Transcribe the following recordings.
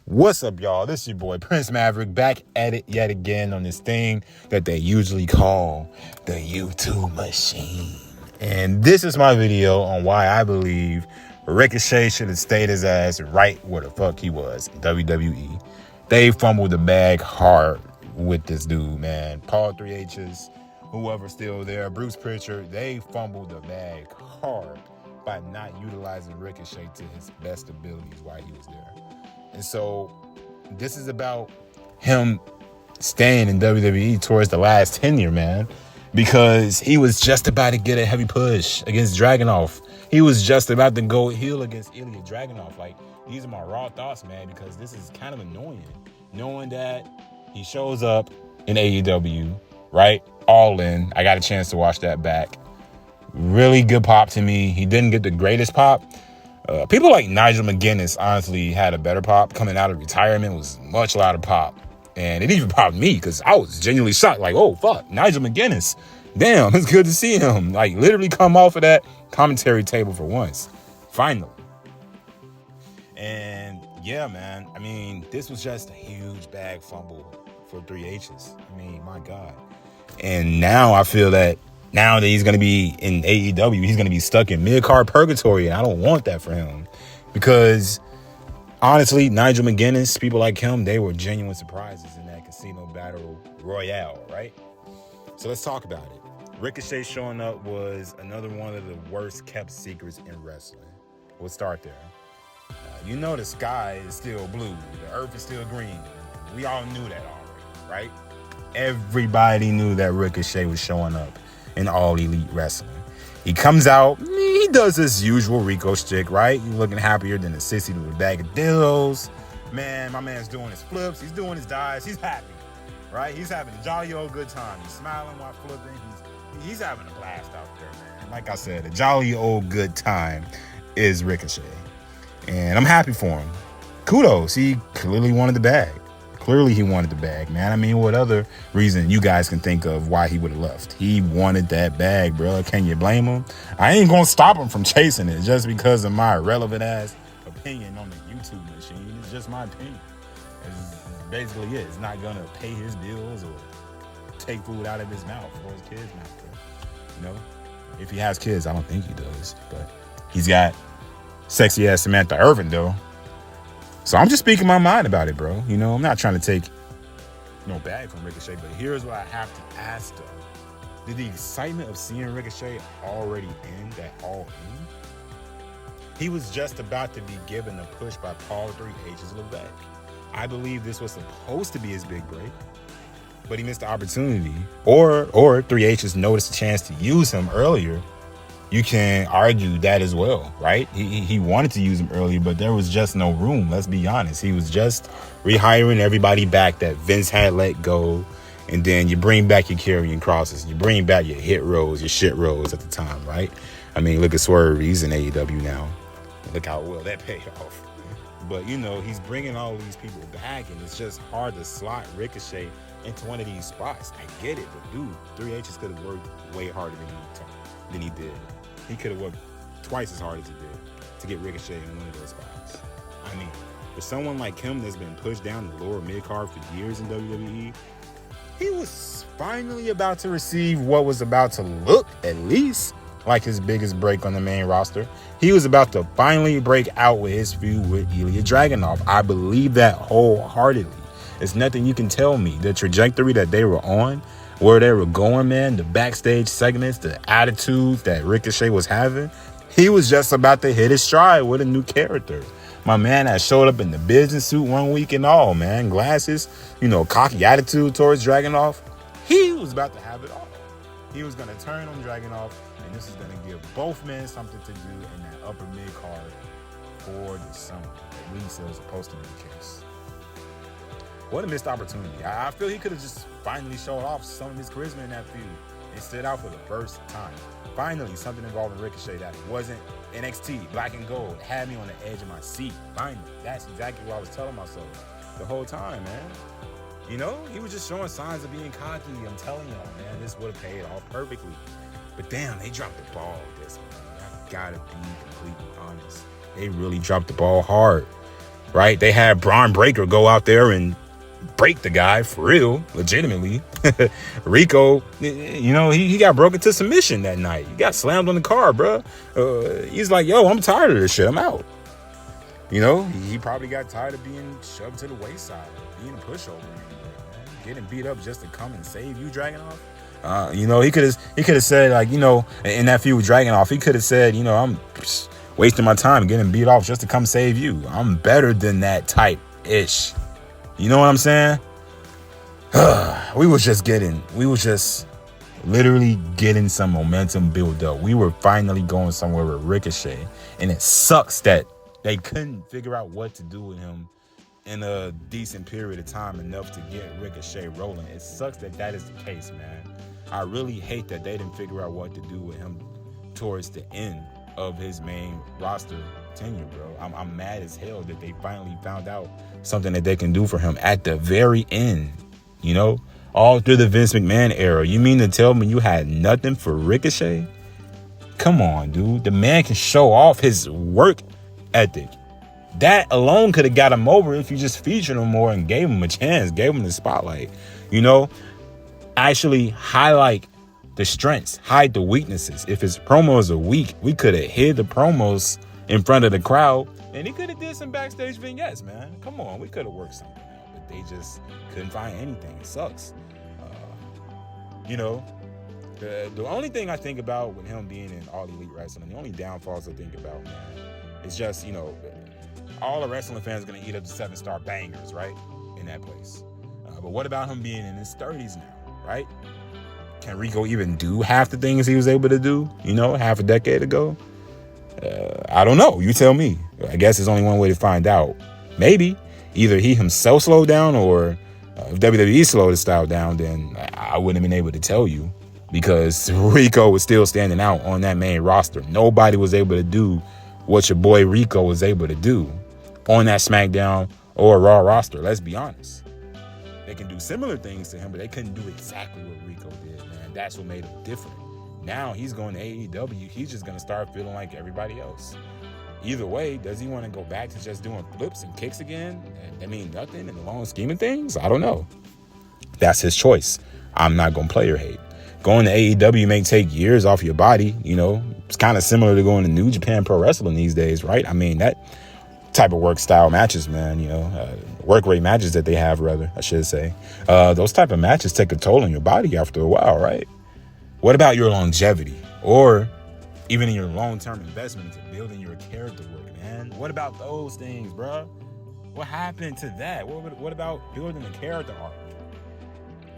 What's up, y'all? This is your boy Prince Maverick back at it yet again on this thing that they usually call the YouTube machine. And this is my video on why I believe Ricochet should have stayed his ass right where the fuck he was in WWE. They fumbled the bag hard with this dude, man. Paul 3H's, whoever's still there, Bruce Pritchard, they fumbled the bag hard by not utilizing Ricochet to his best abilities while he was there. And so this is about him staying in WWE towards the last tenure, man, because he was just about to get a heavy push against Dragunov. He was just about to go heel against Ilya Dragunov. Like, these are my raw thoughts, man, because this is kind of annoying. Knowing that he shows up in AEW, right? All in. I got a chance to watch that back. Really good pop to me. He didn't get the greatest pop. People like Nigel McGuinness honestly had a better pop. Coming out of retirement was much louder pop. And it even popped me because I was genuinely shocked. Like, oh, fuck, Nigel McGuinness. Damn, it's good to see him. Like, literally come off of that commentary table for once. Finally. And, yeah, man. I mean, this was just a huge bag fumble for 3H's. I mean, my God. And now I feel that now that he's going to be in AEW, he's going to be stuck in mid-card purgatory, and I don't want that for him. Because, honestly, Nigel McGuinness, people like him, they were genuine surprises in that Casino Battle Royale, right? So let's talk about it. Ricochet showing up was another one of the worst-kept secrets in wrestling. We'll start there. You know the sky is still blue. The earth is still green. We all knew that already, right? Everybody knew that Ricochet was showing up in All Elite Wrestling. He comes out, he does his usual Rico stick, right? He's looking happier than a sissy with a bag of dildos. Man, my man's doing his flips, he's doing his dives, he's happy, right? He's having a jolly old good time. He's smiling while flipping. He's having a blast out there, man. Like I said, a jolly old good time is Ricochet. And I'm happy for him. Kudos, he clearly wanted the bag. Clearly he wanted the bag, man. I mean, what other reason you guys can think of why he would have left? He wanted that bag, bro. Can you blame him? I ain't gonna stop him from chasing it just because of my irrelevant ass opinion on the YouTube machine. It's just my opinion. It's basically it. It's not gonna pay his bills or take food out of his mouth or his kids' mouth, bro. You know? If he has kids, I don't think he does. But he's got sexy ass Samantha Irvin, though. So I'm just speaking my mind about it, bro. You know, I'm not trying to take no bag from Ricochet, but here's what I have to ask, though. Did the excitement of seeing Ricochet already end at All In? He was just about to be given a push by Paul 3H's Levesque. I believe this was supposed to be his big break, but he missed the opportunity. Or 3H's noticed a chance to use him earlier. You can argue that as well, right? He wanted to use him earlier, but there was just no room. Let's be honest. He was just rehiring everybody back that Vince had let go. And then you bring back your carrying crosses. You bring back your hit rows, your shit rows at the time, right? I mean, look at Swerve. He's in AEW now. Look how well that paid off. But, you know, he's bringing all these people back, and it's just hard to slot Ricochet into one of these spots. I get it, but dude, 3H's could have worked way harder than he did. He could have worked twice as hard as he did to get Ricochet in one of those spots. I mean, for someone like him that's been pushed down the lower mid-card for years in WWE, he was finally about to receive what was about to look, at least, like his biggest break on the main roster. He was about to finally break out with his feud with Ilya Dragunov. I believe that wholeheartedly. It's nothing you can tell me. The trajectory that they were on, where they were going, man, the backstage segments, the attitudes that Ricochet was having, he was just about to hit his stride with a new character. My man that showed up in the business suit one week and all, man, glasses, you know, cocky attitude towards Dragunov. He was about to have it all. He was going to turn on Dragunov, and this is going to give both men something to do in that upper mid-card for the summer. At least it was supposed to be the case. What a missed opportunity. I feel he could have just finally showed off some of his charisma in that feud and stood out for the first time. Finally, something involving Ricochet that wasn't NXT, black and gold, had me on the edge of my seat. Finally, that's exactly what I was telling myself the whole time, man. You know, he was just showing signs of being cocky. I'm telling y'all, man, this would have paid off perfectly. But damn, they dropped the ball with this one. I gotta be completely honest. They really dropped the ball hard. right? They had Braun Breaker go out there and break the guy for real, legitimately. Rico, he got broken to submission that night. He got slammed on the car, bro. He's like, yo, I'm tired of this shit. I'm out. He probably got tired of being shoved to the wayside, being a pushover, getting beat up just to come and save you, Dragunov. He could have said, like, in that feud with Dragunov, he could have said, I'm wasting my time getting beat off just to come save you. I'm better than that type ish. You know what I'm saying? We was just literally getting some momentum build up. We were finally going somewhere with Ricochet, and it sucks that they couldn't figure out what to do with him in a decent period of time enough to get Ricochet rolling. It sucks that is the case, man. I really hate that they didn't figure out what to do with him towards the end of his main roster tenure, bro. I'm mad as hell that they finally found out something that they can do for him at the very end. All through the Vince McMahon era. You mean to tell me you had nothing for Ricochet? Come on, dude. The man can show off his work ethic. That alone could have got him over if you just featured him more and gave him a chance, gave him the spotlight. Actually highlight the strengths, hide the weaknesses. If his promos are weak, we could have hid the promos in front of the crowd, and he could have did some backstage vignettes, man. Come on, we could have worked something out, but they just couldn't find anything. It sucks. The only thing I think about with him being in All Elite Wrestling, the only downfalls I think about, man, is just, all the wrestling fans are going to eat up the 7-star bangers, right, in that place. But what about him being in his 30s now, right? Can Rico even do half the things he was able to do, half a decade ago? I don't know. You tell me. I guess there's only one way to find out. Maybe. Either he himself slowed down, or if WWE slowed his style down, then I wouldn't have been able to tell you, because Rico was still standing out on that main roster. Nobody was able to do what your boy Rico was able to do on that SmackDown or Raw roster. Let's be honest. They can do similar things to him, but they couldn't do exactly what Rico did, man. That's what made him different. Now he's going to AEW. He's just going to start feeling like everybody else. Either way, does he want to go back to just doing flips and kicks again? That mean nothing in the long scheme of things? I don't know. That's his choice. I'm not going to play or hate. Going to AEW may take years off your body. It's kind of similar to going to New Japan Pro Wrestling these days, right? I mean, that type of work style matches, man, work rate matches that they have, rather, I should say. Those type of matches take a toll on your body after a while, right? What about your longevity, or even in your long-term investment into building your character work, man? What about those things, bro? What happened to that? What about building a character arc?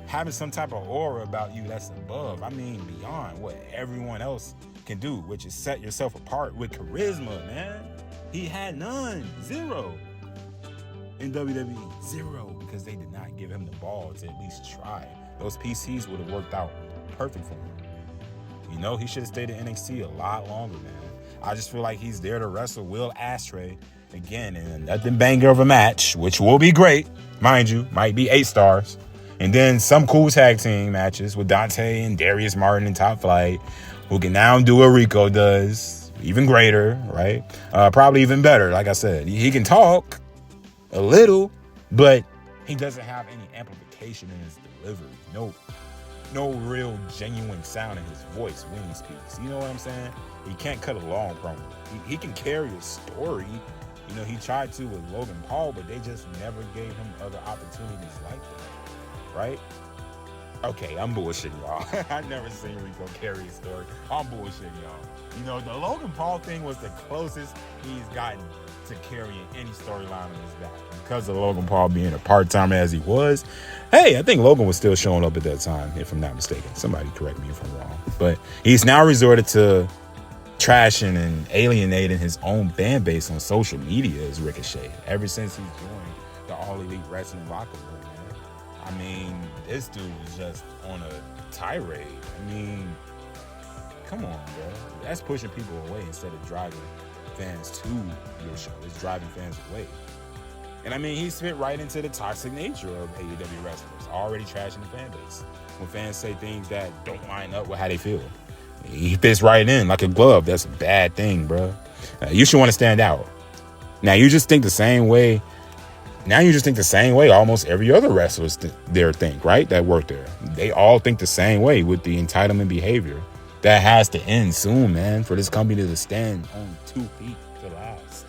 Having some type of aura about you that's above, beyond what everyone else can do, which is set yourself apart with charisma, man. He had none. Zero. In WWE. Zero. Because they did not give him the ball to at least try. Those PCs would have worked out perfect for him. He should have stayed in NXT a lot longer, man. I just feel like he's there to wrestle Will Ashtray again in a nothing banger of a match, which will be great, mind you. Might be 8 stars. And then some cool tag team matches with Dante and Darius Martin and Top Flight, who can now do what Rico does, even greater, right? Probably even better, like I said. He can talk a little, but he doesn't have any amplification in his delivery. No real genuine sound in his voice when he speaks. You know what I'm saying? He can't cut a long promo. He can carry a story. He tried to with Logan Paul, but they just never gave him other opportunities like that, right? Okay, I'm bullshitting, y'all. I've never seen Rico carry a story. I'm bullshitting, y'all. The Logan Paul thing was the closest he's gotten to carrying any storyline on his back. Because of Logan Paul being a part-timer as he was. Hey, I think Logan was still showing up at that time, if I'm not mistaken. Somebody correct me if I'm wrong. But he's now resorted to trashing and alienating his own fan base on social media as Ricochet. Ever since he's joined the All Elite Wrestling locker room, man. This dude is just on a tirade. Come on, bro. That's pushing people away instead of driving fans to your show. It's driving fans away. And he's fit right into the toxic nature of AEW wrestlers, already trashing the fan base. When fans say things that don't line up with how they feel, he fits right in like a glove. That's a bad thing, bro. You should want to stand out. Now you just think the same way. Now you just think the same way almost every other wrestler there think, right? That work there. They all think the same way with the entitlement behavior. That has to end soon, man, for this company to stand on 2 feet to last.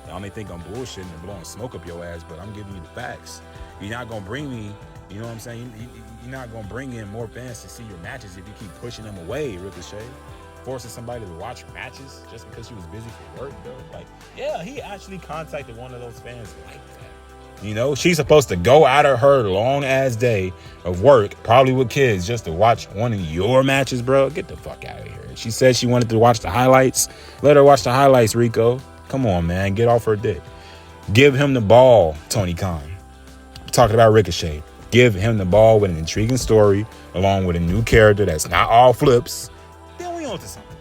Y'all may think I'm bullshitting and blowing smoke up your ass, but I'm giving you the facts. You're not going to bring me, you know what I'm saying? You're not going to bring in more fans to see your matches if you keep pushing them away, Ricochet. Forcing somebody to watch matches just because she was busy for work, bro. Like, yeah, he actually contacted one of those fans like that. You know, she's supposed to go out of her long-ass day of work, probably with kids, just to watch one of your matches, bro. Get the fuck out of here. She said she wanted to watch the highlights. Let her watch the highlights, Rico. Come on, man. Get off her dick. Give him the ball, Tony Khan. I'm talking about Ricochet. Give him the ball with an intriguing story, along with a new character that's not all flips. To something.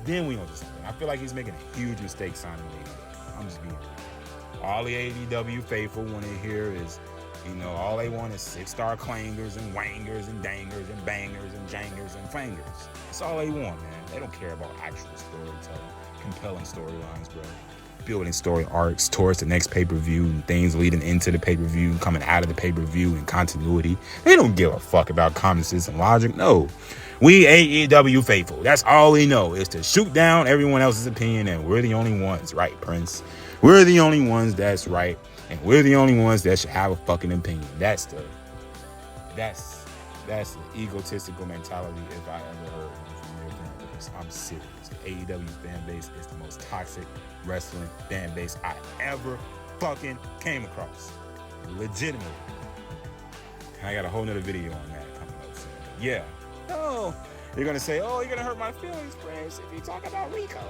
Then we on to something. I feel like he's making a huge mistake signing with AEW. I'm just being real. All the AEW faithful want to hear is, you know, all they want is 6-star clangers and wangers and dangers and bangers and jangers and fangers. That's all they want, man. They don't care about actual storytelling, compelling storylines, bro. Building story arcs towards the next pay-per-view and things leading into the pay-per-view and coming out of the pay-per-view and continuity. They don't give a fuck about common sense and logic. No. We AEW faithful. That's all we know is to shoot down everyone else's opinion, and we're the only ones, right, Prince? We're the only ones that's right, and we're the only ones that should have a fucking opinion. That's the egotistical mentality if I ever heard one from their fan base. I'm serious. The AEW fan base is the most toxic wrestling fan base I ever fucking came across. Legitimately. And I got a whole nother video on that coming up soon. Yeah. Oh, you're going to say, oh, you're going to hurt my feelings, Prince, if you talk about Rico.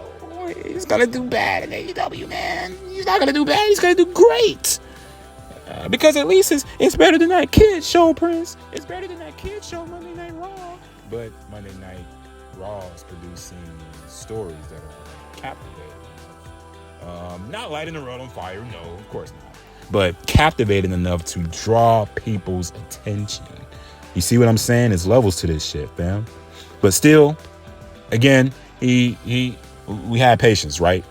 He's going to do bad in AEW, man. He's not going to do bad. He's going to do great. Because at least it's better than that kid show, Prince. It's better than that kid show, Monday Night Raw. But Monday Night Raw is producing stories that are captivating. Not lighting the world on fire, no, of course not. But captivating enough to draw people's attention. You see what I'm saying? There's levels to this shit, fam. But still, again, we had patience, right?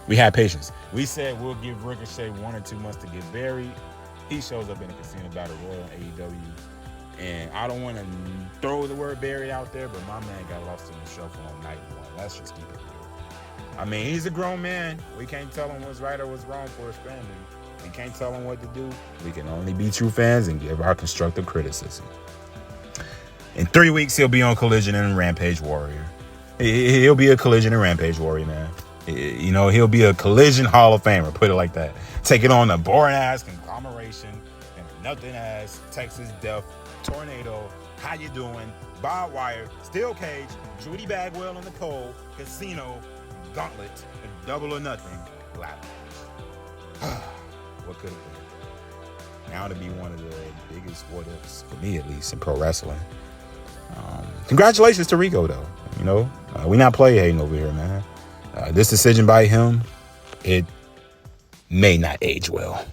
We had patience. We said we'll give Ricochet 1 or 2 months to get buried. He shows up in a casino battle royal in AEW. And I don't want to throw the word buried out there, but my man got lost in the shuffle on night 1. Let's just keep it real. I mean, he's a grown man. We can't tell him what's right or what's wrong for his family. We can't tell him what to do. We can only be true fans and give our constructive criticism. In 3 weeks, he'll be on Collision and Rampage Warrior. He'll be a Collision and Rampage Warrior, man. You know, he'll be a Collision Hall of Famer, put it like that. Taking on a boring-ass conglomeration and nothing-ass Texas Death Tornado. How you doing? Barbed wire, steel cage, Judy Bagwell on the pole, casino, gauntlet, and double or nothing. Ladder match. What could have been? Now to be one of the biggest what-ifs, for me at least, in pro wrestling. Congratulations to Rico, though. You know, we not play hating over here, man. This decision by him, it may not age well.